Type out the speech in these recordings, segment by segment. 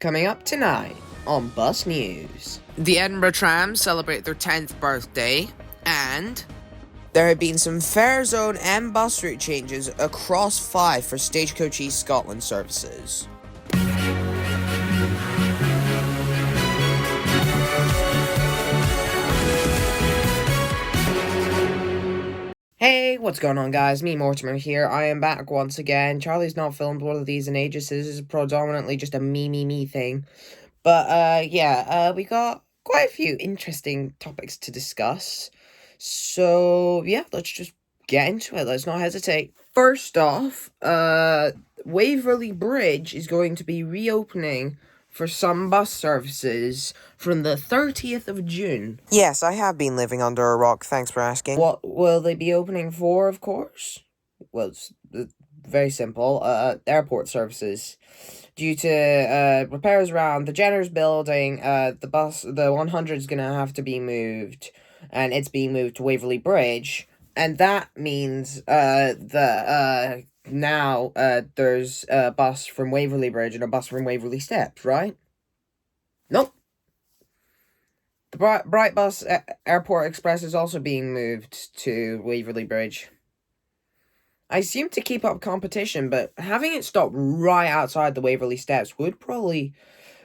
Coming up tonight on Bus News. The Edinburgh Trams celebrate their 10th birthday, and there have been some fare zone and bus route changes across Fife for Stagecoach East Scotland services. Hey, what's going on, guys? Me, Mortimer here. I am back once again. Charlie's not filmed one of these in ages, so this is predominantly just a me thing. But, we got quite a few interesting topics to discuss. So, yeah, let's just get into it. Let's not hesitate. First off, Waverley Bridge is going to be reopening for some bus services from the 30th of June. Yes, I have been living under a rock, thanks for asking. What will they be opening for, of course? Well, it's very simple. Airport services. Due to repairs around the Jenner's building, the 100 is going to have to be moved, and it's being moved to Waverley Bridge, and that means now there's a bus from Waverley Bridge and a bus from Waverley Steps, right? Nope. The Bright Bus Airport Express is also being moved to Waverley Bridge. I assume to keep up competition, but having it stop right outside the Waverley Steps would probably...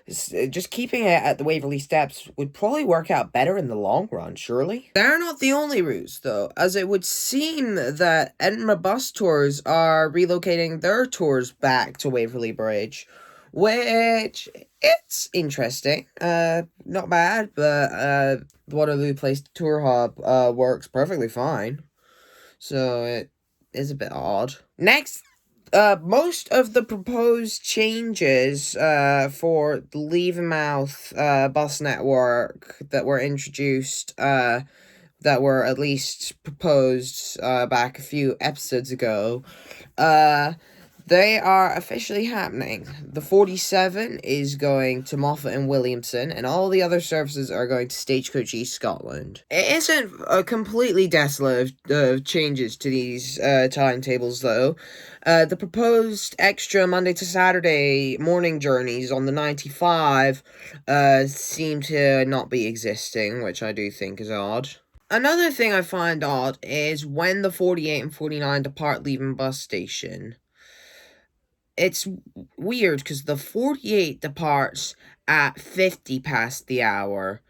Just keeping it at the Waverley Steps would probably work out better in the long run, surely? They're not the only routes, though, as it would seem that Edinburgh Bus Tours are relocating their tours back to Waverley Bridge, which, it's interesting. Not bad, but Waterloo Place Tour Hub works perfectly fine, so it is a bit odd. Next, most of the proposed changes for the Leave-in-Mouth bus network that were introduced, that were at least proposed back a few episodes ago, they are officially happening. The 47 is going to Moffat and Williamson, and all the other services are going to Stagecoach East Scotland. It isn't completely desolate of changes to these timetables, though. The proposed extra Monday to Saturday morning journeys on the 95 seem to not be existing, which I do think is odd. Another thing I find odd is when the 48 and 49 depart Leaving Bus Station. It's weird because the 48 departs at 50 past the hour,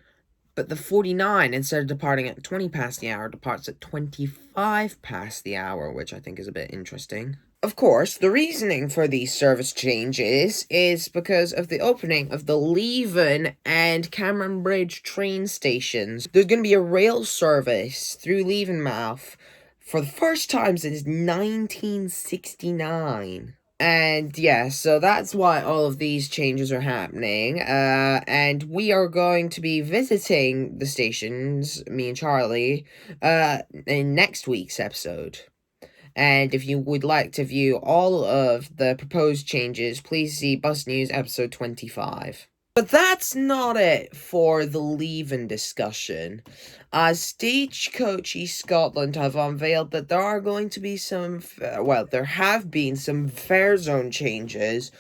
but the 49, instead of departing at 20 past the hour, departs at 25 past the hour, which I think is a bit interesting. Of course, the reasoning for these service changes is because of the opening of the Leven and Cameron Bridge train stations. There's going to be a rail service through Levenmouth for the first time since 1969. And yeah, so that's why all of these changes are happening, and we are going to be visiting the stations, me and Charlie, in next week's episode. And if you would like to view all of the proposed changes, please see Bus News episode 25. But that's not it for the leave-in discussion, as Stagecoach East Scotland have unveiled that there are going to be there have been some fare zone changes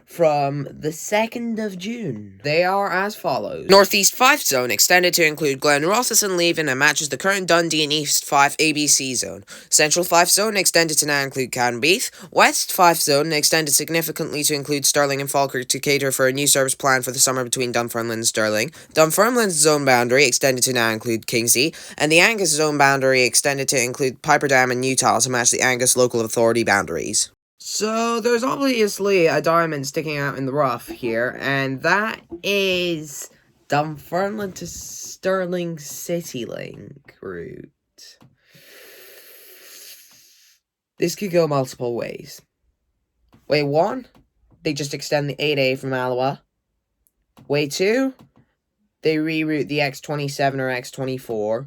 from the 2nd of June. They are as follows. Northeast Fife Zone extended to include Glenrothes and Leven and matches the current Dundee and East Fife ABC Zone. Central Fife Zone extended to now include Canbeath. West Fife Zone extended significantly to include Stirling and Falkirk to cater for a new service plan for the summer between Dunfermline and Stirling. Dunfermline's zone boundary extended to now include Kingsey, and the Angus zone boundary extended to include Piperdam and Newtall to match the Angus local authority boundaries. So, there's obviously a diamond sticking out in the rough here, and that is Dunfermline to Stirling City Link route. This could go multiple ways. Way 1, they just extend the 8A from Alloa. Way 2, they reroute the X27 or X24.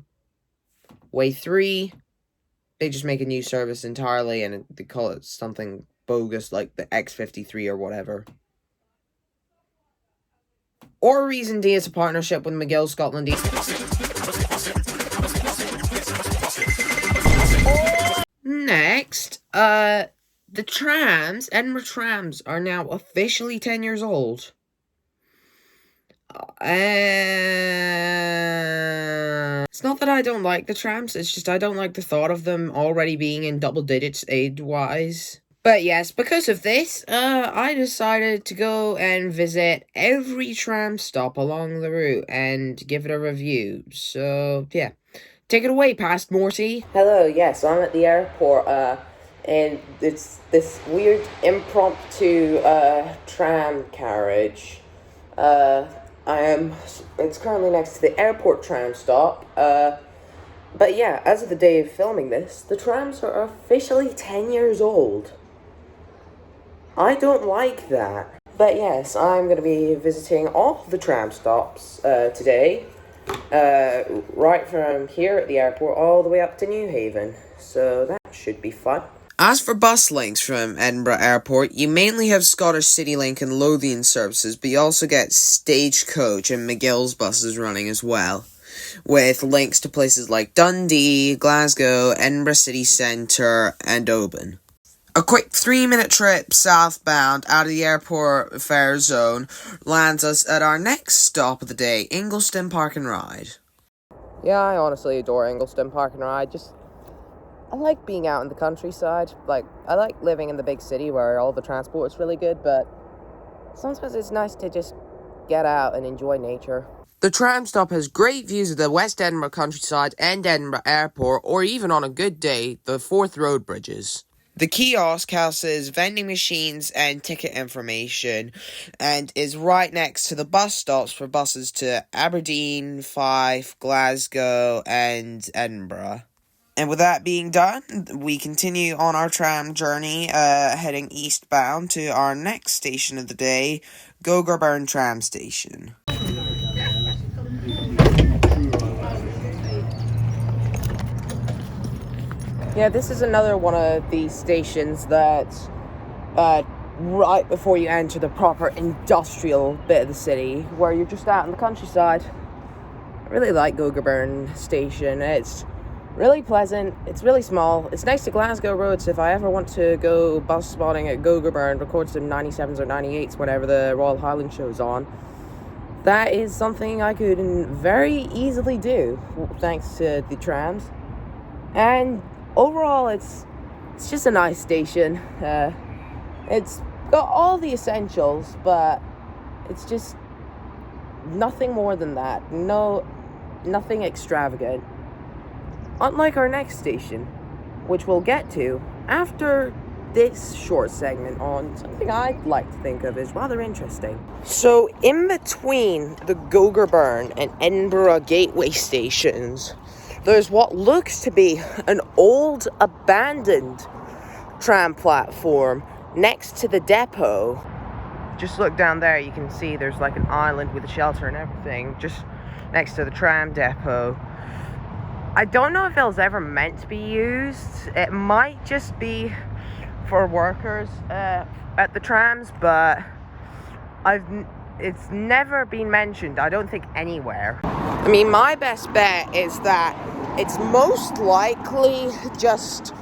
Way 3, they just make a new service entirely and they call it something bogus like the X53 or whatever. Or reason D is a partnership with McGill Scotland East. Next, the Trams, Edinburgh Trams, are now officially 10 years old. It's not that I don't like the trams, it's just I don't like the thought of them already being in double digits age-wise. But yes, because of this, I decided to go and visit every tram stop along the route and give it a review. So, yeah. Take it away, past Morty. Hello, yes, I'm at the airport, and it's this weird impromptu, tram carriage. It's currently next to the airport tram stop, but yeah, as of the day of filming this, the trams are officially 10 years old. I don't like that. But yes, I'm going to be visiting all the tram stops today, right from here at the airport all the way up to New Haven. So that should be fun. As for bus links from Edinburgh Airport, you mainly have Scottish CityLink and Lothian services, but you also get Stagecoach and McGill's buses running as well, with links to places like Dundee, Glasgow, Edinburgh City Centre, and Oban. A quick 3-minute trip southbound out of the airport fare zone lands us at our next stop of the day, Ingliston Park and Ride. Yeah, I honestly adore Ingliston Park and Ride. I like being out in the countryside. I like living in the big city where all the transport's really good, but sometimes it's nice to just get out and enjoy nature. The tram stop has great views of the West Edinburgh countryside and Edinburgh Airport, or even on a good day, the Forth Road bridges. The kiosk houses vending machines and ticket information and is right next to the bus stops for buses to Aberdeen, Fife, Glasgow, and Edinburgh. And with that being done, we continue on our tram journey, heading eastbound to our next station of the day, Gogarburn Tram Station. Yeah, this is another one of these stations that's right before you enter the proper industrial bit of the city, where you're just out in the countryside. I really like Gogarburn Station. It's really pleasant. It's really small. It's next to Glasgow Road, so if I ever want to go bus spotting at Gogarburn, record some 97s or 98s whenever the Royal Highland show's on, that is something I could very easily do, thanks to the trams. And overall, it's just a nice station. It's got all the essentials, but it's just nothing more than that. Nothing extravagant. Unlike our next station, which we'll get to after this short segment on something I'd like to think of as rather interesting. So, in between the Gogarburn and Edinburgh Gateway stations, there's what looks to be an old, abandoned tram platform next to the depot. Just look down there, you can see there's like an island with a shelter and everything, just next to the tram depot. I don't know if it was ever meant to be used. It might just be for workers at the trams, but it's never been mentioned, I don't think, anywhere. I mean, my best bet is that it's most likely just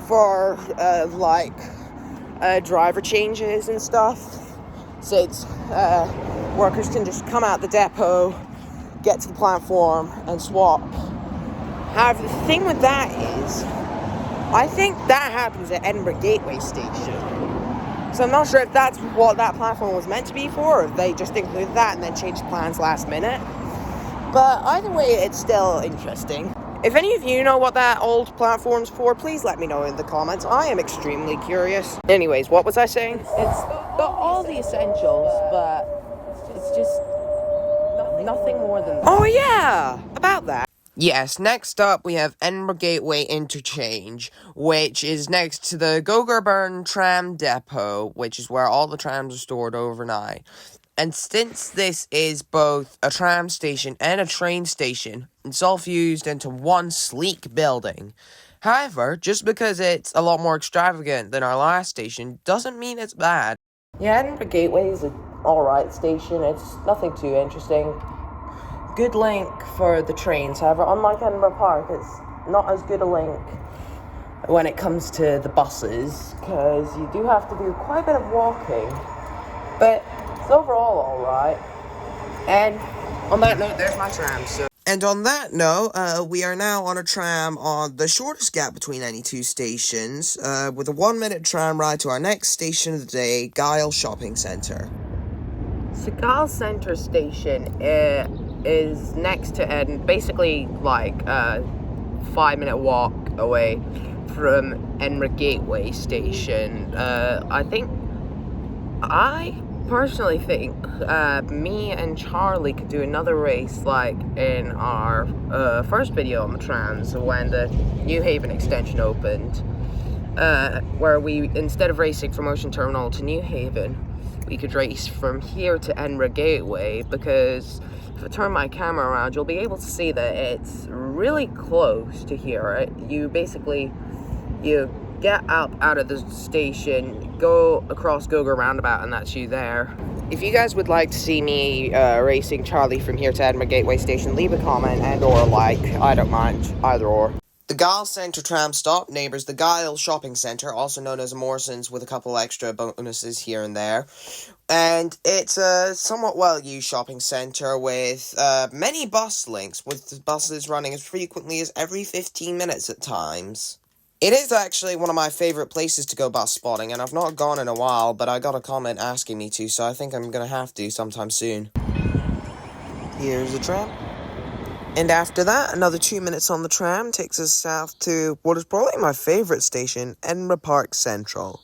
for, driver changes and stuff. So it's, workers can just come out the depot, get to the platform, and swap. However, the thing with that is, I think that happens at Edinburgh Gateway Station. So I'm not sure if that's what that platform was meant to be for, or if they just included that and then changed plans last minute. But either way, it's still interesting. If any of you know what that old platform's for, please let me know in the comments. I am extremely curious. Anyways, what was I saying? It's got all the essentials, but it's just nothing more than that. Oh yeah, about that. Yes, next up we have Edinburgh Gateway Interchange, which is next to the Gogarburn Tram Depot, which is where all the trams are stored overnight. And since this is both a tram station and a train station, it's all fused into one sleek building. However, just because it's a lot more extravagant than our last station doesn't mean it's bad. Yeah, Edinburgh Gateway is an alright station. It's nothing too interesting. Good link for the trains. However, unlike Edinburgh Park, it's not as good a link when it comes to the buses, because you do have to do quite a bit of walking. But it's overall alright. And on that note, there's my tram. So. And on that note, we are now on a tram on the shortest gap between any two stations, with a 1-minute tram ride to our next station of the day, Gyle Shopping Centre. So Gyle Centre Station is next to Edinburgh, basically like a 5-minute walk away from Edinburgh Gateway Station. I personally think me and Charlie could do another race like in our first video on the trams when the New Haven extension opened, where we, instead of racing from Ocean Terminal to New Haven, we could race from here to Edinburgh Gateway, because if I turn my camera around, you'll be able to see that it's really close to here. You get up out of the station, go across Gogar Roundabout, and that's you there. If you guys would like to see me racing Charlie from here to Edinburgh Gateway Station, leave a comment and or a like. I don't mind, either or. The Gyle Centre tram stop neighbours the Gyle Shopping Centre, also known as Morrison's, with a couple extra bonuses here and there. And it's a somewhat well-used shopping centre with many bus links, with buses running as frequently as every 15 minutes at times. It is actually one of my favourite places to go bus spotting, and I've not gone in a while, but I got a comment asking me to, so I think I'm going to have to sometime soon. Here's the tram. And after that, another 2 minutes on the tram takes us south to what is probably my favourite station, Edinburgh Park Central.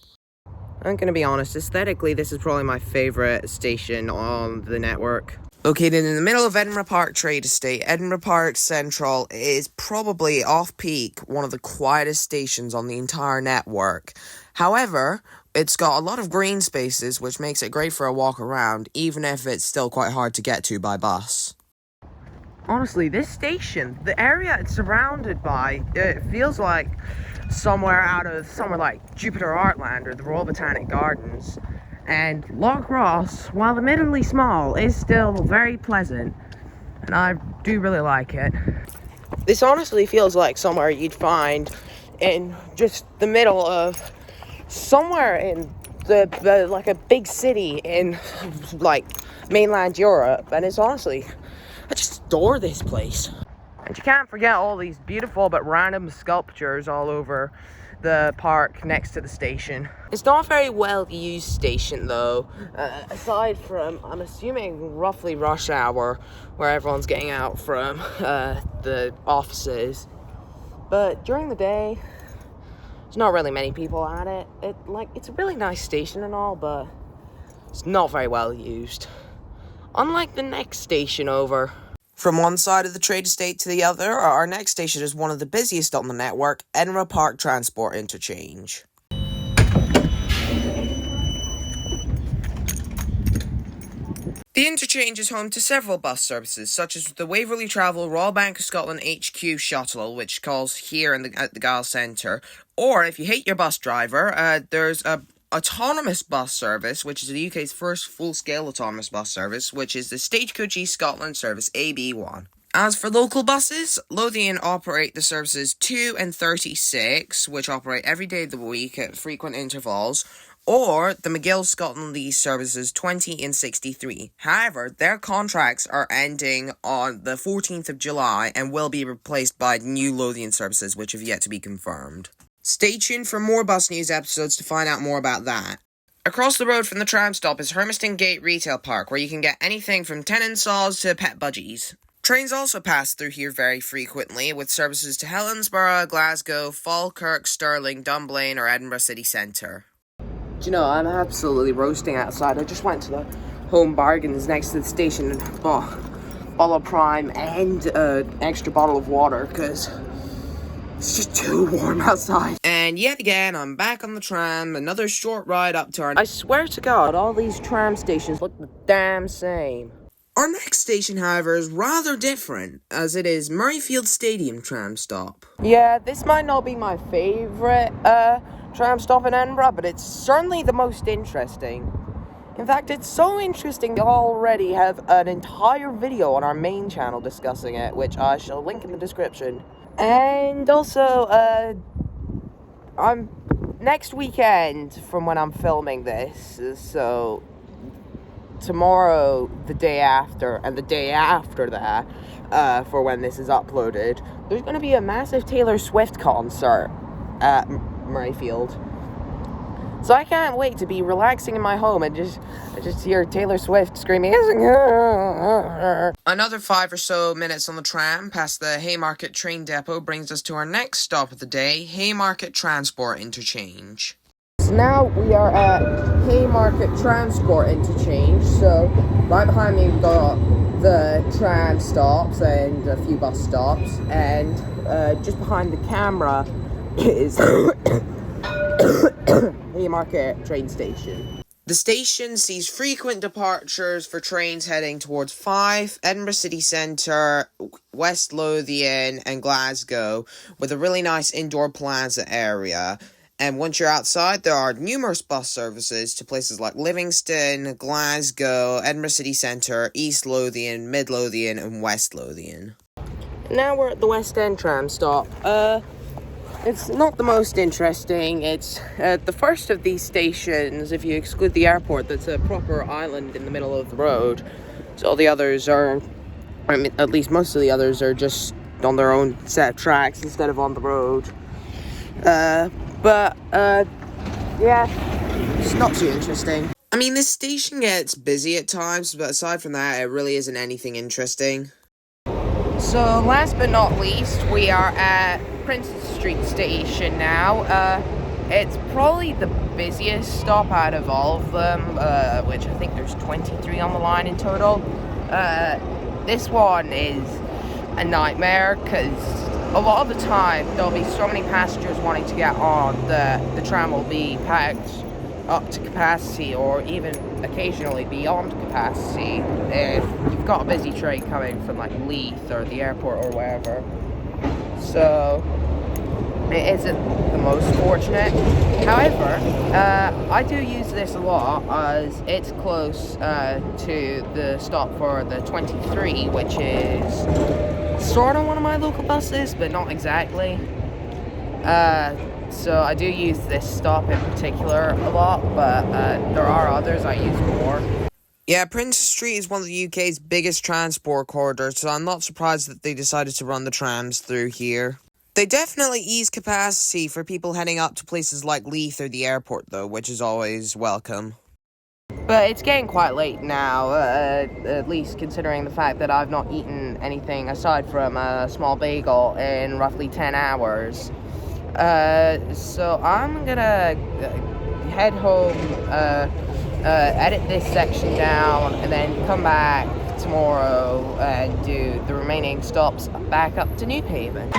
I'm going to be honest, aesthetically, this is probably my favourite station on the network. Located in the middle of Edinburgh Park Trade Estate, Edinburgh Park Central is probably off-peak one of the quietest stations on the entire network. However, it's got a lot of green spaces, which makes it great for a walk around, even if it's still quite hard to get to by bus. Honestly, this station, the area it's surrounded by, it feels like somewhere like Jupiter Artland or the Royal Botanic Gardens. And Loch Ross, while admittedly small, is still very pleasant, and I do really like it. This honestly feels like somewhere you'd find in just the middle of somewhere in the like a big city in like mainland Europe, and it's honestly, I just adore this place. And you can't forget all these beautiful but random sculptures all over the park next to the station. It's not a very well used station though, aside from, I'm assuming, roughly rush hour, where everyone's getting out from the offices. But during the day, there's not really many people at it. It's a really nice station and all, but it's not very well used. Unlike the next station over. From one side of the trade estate to the other, our next station is one of the busiest on the network, Edinburgh Park Transport Interchange. The interchange is home to several bus services, such as the Waverley Travel Royal Bank of Scotland HQ shuttle, which calls here at the Gyle Centre. Or, if you hate your bus driver, there's a autonomous bus service, which is the UK's first full-scale autonomous bus service, which is the Stagecoach East Scotland service AB1. As for local buses, Lothian operate the services 2 and 36, which operate every day of the week at frequent intervals, or the McGill Scotland Lease services 20 and 63. However, their contracts are ending on the 14th of July and will be replaced by new Lothian services, which have yet to be confirmed. Stay tuned for more bus news episodes to find out more about that. Across the road from the tram stop is Hermiston Gate Retail Park, where you can get anything from tenon saws to pet budgies. Trains also pass through here very frequently, with services to Helensburgh, Glasgow, Falkirk, Stirling, Dunblane, or Edinburgh City Centre. Do you know, I'm absolutely roasting outside. I just went to the Home Bargains next to the station and bought a bottle of Prime and an extra bottle of water, because it's just too warm outside. And yet again, I'm back on the tram, another short ride up to our... I swear to God, all these tram stations look the damn same. Our next station, however, is rather different, as it is Murrayfield Stadium tram stop. Yeah, this might not be my favourite tram stop in Edinburgh, but it's certainly the most interesting. In fact, it's so interesting to already have an entire video on our main channel discussing it, which I shall link in the description. And also, I'm next weekend from when I'm filming this, so tomorrow, the day after, and the day after that, for when this is uploaded, there's going to be a massive Taylor Swift concert at Murrayfield. So I can't wait to be relaxing in my home and just hear Taylor Swift screaming. Another 5 or so minutes on the tram past the Haymarket train depot brings us to our next stop of the day, Haymarket Transport Interchange. So now we are at Haymarket Transport Interchange. So right behind me we've got the tram stops and a few bus stops, and just behind the camera is Haymarket train station. The station sees frequent departures for trains heading towards Fife, Edinburgh City Centre, West Lothian and Glasgow, with a really nice indoor plaza area. And once you're outside, there are numerous bus services to places like Livingston, Glasgow, Edinburgh City Centre, East Lothian, Mid Lothian and West Lothian. Now we're at the West End tram stop. It's not the most interesting. It's the first of these stations, if you exclude the airport, that's a proper island in the middle of the road. So all the others are, I mean, at least most of the others are just on their own set of tracks instead of on the road. Yeah, it's not too interesting. I mean, this station gets busy at times, but aside from that, it really isn't anything interesting. So last but not least, we are at Princess Street Station now. It's probably the busiest stop out of all of them, which I think there's 23 on the line in total. This one is a nightmare because a lot of the time there'll be so many passengers wanting to get on that the tram will be packed up to capacity or even occasionally beyond capacity if you've got a busy train coming from like Leith or the airport or wherever. So it isn't the most fortunate. However, I do use this a lot as it's close to the stop for the 23, which is sort of one of my local buses, but not exactly. So I do use this stop in particular a lot, but there are others I use more. Yeah, Princess Street is one of the UK's biggest transport corridors, so I'm not surprised that they decided to run the trams through here. They definitely ease capacity for people heading up to places like Leith or the airport, though, which is always welcome. But it's getting quite late now, at least considering the fact that I've not eaten anything aside from a small bagel in roughly 10 hours. So I'm gonna head home, edit this section down, and then come back tomorrow and do the remaining stops back up to Newhaven.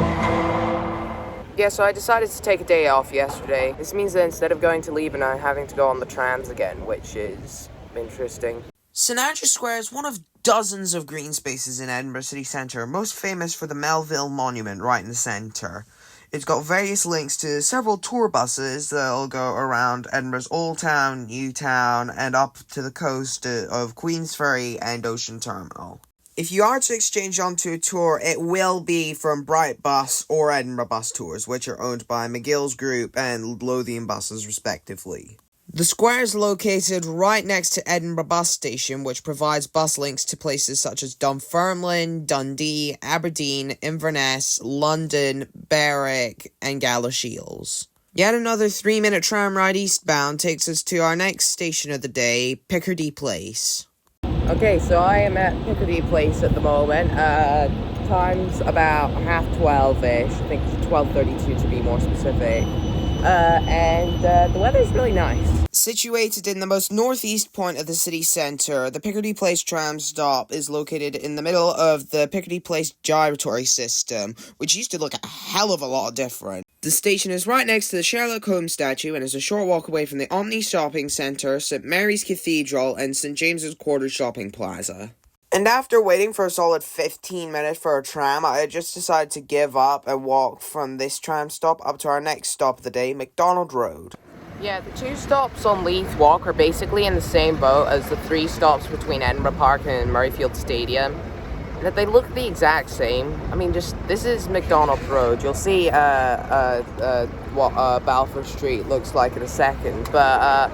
Yeah, so I decided to take a day off yesterday. This means that instead of going to Lebanon, I'm having to go on the trams again, which is interesting. St Andrews Square is one of dozens of green spaces in Edinburgh city centre, most famous for the Melville Monument right in the centre. It's got various links to several tour buses that'll go around Edinburgh's Old Town, New Town, and up to the coast of Queensferry and Ocean Terminal. If you are to exchange onto a tour, it will be from Bright Bus or Edinburgh Bus Tours, which are owned by McGill's Group and Lothian Buses, respectively. The square is located right next to Edinburgh Bus Station, which provides bus links to places such as Dunfermline, Dundee, Aberdeen, Inverness, London, Berwick, and Galashiels. Yet another 3-minute tram ride eastbound takes us to our next station of the day, Picardy Place. Okay, so I am at Picardy Place at the moment. Time's about 12:30-ish. I think it's 12:32 to be more specific. And the weather's really nice. Situated in the most northeast point of the city centre, the Picardy Place tram stop is located in the middle of the Picardy Place gyratory system, which used to look a hell of a lot different. The station is right next to the Sherlock Holmes statue and is a short walk away from the Omni Shopping Centre, St Mary's Cathedral, and St James's Quarter Shopping Plaza. And after waiting for a solid 15 minutes for a tram, I just decided to give up and walk from this tram stop up to our next stop of the day, McDonald Road. Yeah, the 2 stops on Leith Walk are basically in the same boat as the 3 stops between Edinburgh Park and Murrayfield Stadium. That they look the exact same. I mean, just, this is McDonald Road. You'll see what Balfour Street looks like in a second, but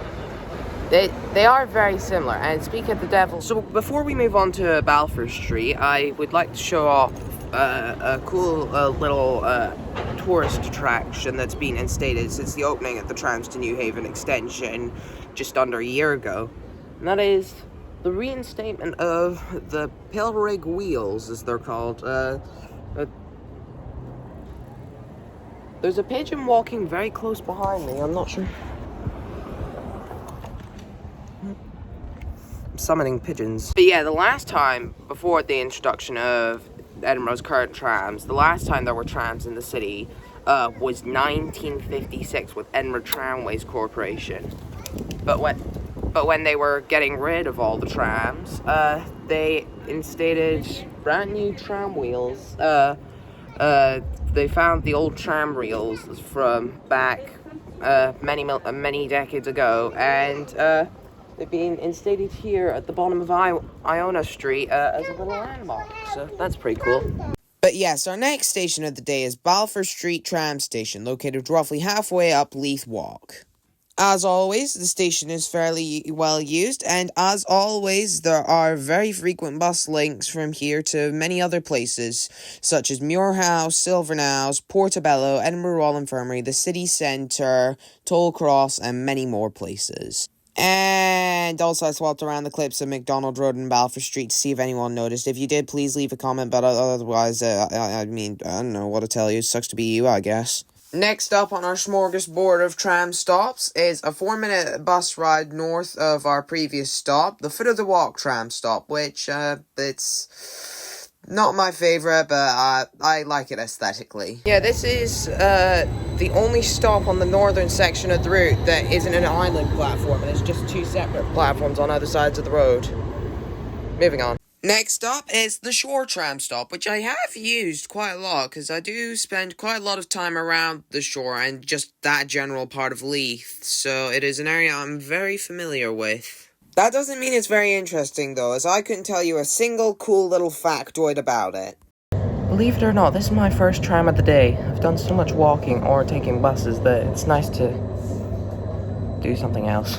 They are very similar, and speak of the devil. So before we move on to Balfour Street, I would like to show off a cool little tourist attraction that's been instated since the opening of the Trams to New Haven extension just under a year ago. And that is the reinstatement of the Pilrig wheels, as they're called. There's a pigeon walking very close behind me. I'm not sure. I'm summoning pigeons. But yeah, the last time, before the introduction of Edinburgh's current trams, the last time there were trams in the city was 1956 with Edinburgh Tramways Corporation. But when they were getting rid of all the trams, they instated brand new tram wheels. They found the old tram reels from back many decades ago, and they've been instated here at the bottom of Iona Street as a little landmark. So that's pretty cool. But yes, our next station of the day is Balfour Street Tram Station, located roughly halfway up Leith Walk. As always, the station is fairly well used, and as always, there are very frequent bus links from here to many other places, such as Muirhouse, Silverknowes, Portobello, Edinburgh Royal Infirmary, the city centre, Tollcross, and many more places. And also I swapped around the clips of McDonald Road and Balfour Street to see if anyone noticed. If you did, please leave a comment, but otherwise, I don't know what to tell you. It sucks to be you, I guess. Next up on our smorgasbord of tram stops is a 4-minute bus ride north of our previous stop, the Foot of the Walk tram stop, which, it's not my favourite, but I like it aesthetically. Yeah, this is the only stop on the northern section of the route that isn't an island platform, and it's just two separate platforms on either sides of the road. Moving on. Next up is the Shore tram stop, which I have used quite a lot, because I do spend quite a lot of time around the shore and just that general part of Leith, so it is an area I'm very familiar with. That doesn't mean it's very interesting, though, as I couldn't tell you a single cool little factoid about it. Believe it or not, this is my first tram of the day. I've done so much walking or taking buses that it's nice to do something else.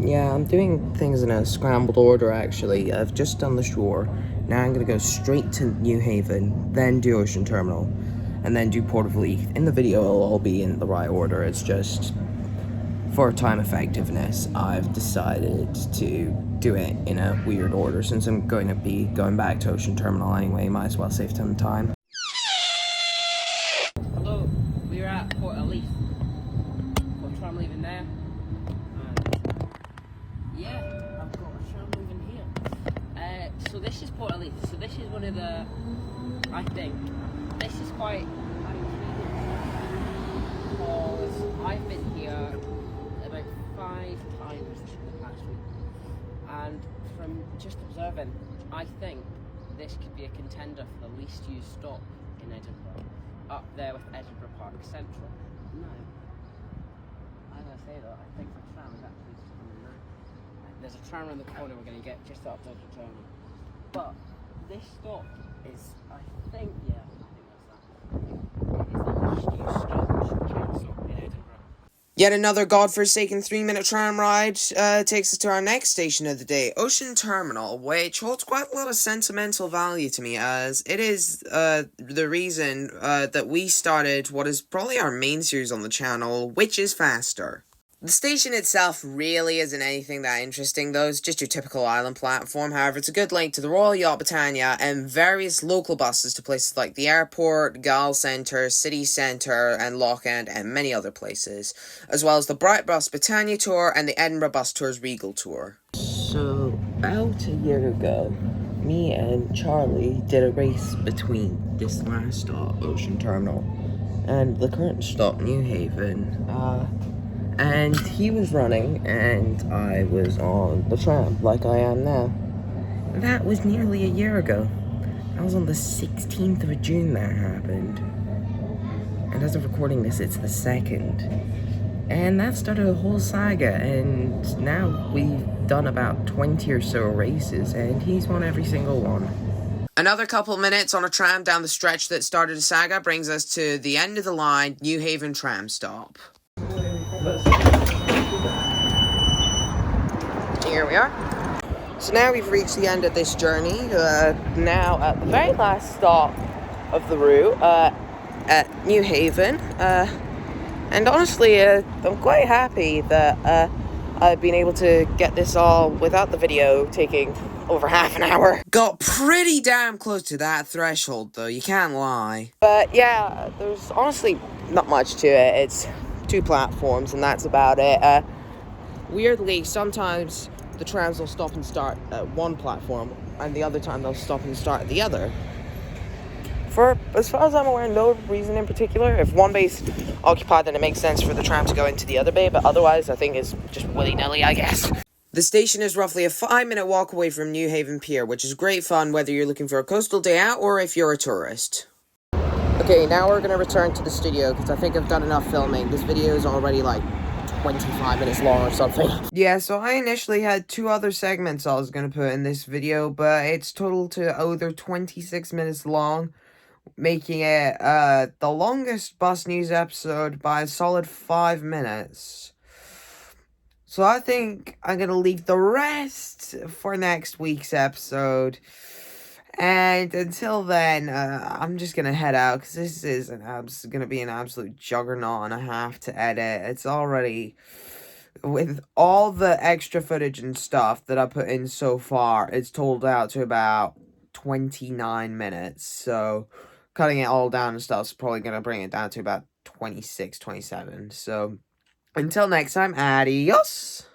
Yeah, I'm doing things in a scrambled order, actually. I've just done the Shore. Now I'm going to go straight to New Haven, then do Ocean Terminal, and then do Port of Leith. In the video, it'll all be in the right order. It's just, for time effectiveness, I've decided to do it in a weird order. Since I'm going to be going back to Ocean Terminal anyway, might as well save some time. Hello, we're at Port of Leith. What tram leaving there? Yeah, I've got a tram moving here. So this is Port of Leith. So this is one of the, I think, this is quite intriguing because I've been here about 5 times in the past week, and from just observing, I think this could be a contender for the least used stop in Edinburgh, up there with Edinburgh Park Central. No, as I say though, I think the tram is actually just coming now. There's a tram around the corner we're going to get just up to the terminal. But this stop is, I think that's that. It is the least used tram stop in Edinburgh. Yet another godforsaken 3-minute tram ride takes us to our next station of the day, Ocean Terminal, which holds quite a lot of sentimental value to me, as it is the reason that we started what is probably our main series on the channel, which is Faster. The station itself really isn't anything that interesting, though. It's just your typical island platform. However, it's a good link to the Royal Yacht Britannia and various local buses to places like the airport, Gall Centre, City Centre, and Loch End, and many other places, as well as the Bright Bus Britannia Tour and the Edinburgh Bus Tours Regal Tour. So, about a year ago, me and Charlie did a race between this last stop, Ocean Terminal, and the current stop, New Haven. And he was running, and I was on the tram, like I am now. That was nearly a year ago. That was on the 16th of June that happened. And as of recording this, it's the 2nd. And that started a whole saga, and now we've done about 20 or so races, and he's won every single one. Another couple minutes on a tram down the stretch that started a saga brings us to the end of the line, New Haven tram stop. here we are. So now we've reached the end of this journey, now at the very last stop of the route, at New Haven, and honestly, I'm quite happy that I've been able to get this all without the video taking over half an hour. Got pretty damn close to that threshold, though, you can't lie. But yeah, there's honestly not much to it. It's 2 platforms, and that's about it. Weirdly, sometimes the trams will stop and start at one platform, and the other time they'll stop and start at the other. For as far as I'm aware, no reason in particular. If one bay's occupied, then it makes sense for the tram to go into the other bay, but otherwise I think it's just willy-nilly, I guess. The station is roughly a 5-minute walk away from New Haven Pier, which is great fun whether you're looking for a coastal day out or if you're a tourist. Okay, now we're going to return to the studio because I think I've done enough filming. This video is already like 25 minutes long or something. Yeah, so I initially had 2 other segments I was going to put in this video, but it's totaled to over 26 minutes long, making it the longest bus news episode by a solid 5 minutes. So I think I'm going to leave the rest for next week's episode. And until then, I'm just going to head out, because this is going to be an absolute juggernaut and a half to edit. It's already, with all the extra footage and stuff that I put in so far, it's totaled out to about 29 minutes. So cutting it all down and stuff is probably going to bring it down to about 26, 27. So until next time, adios!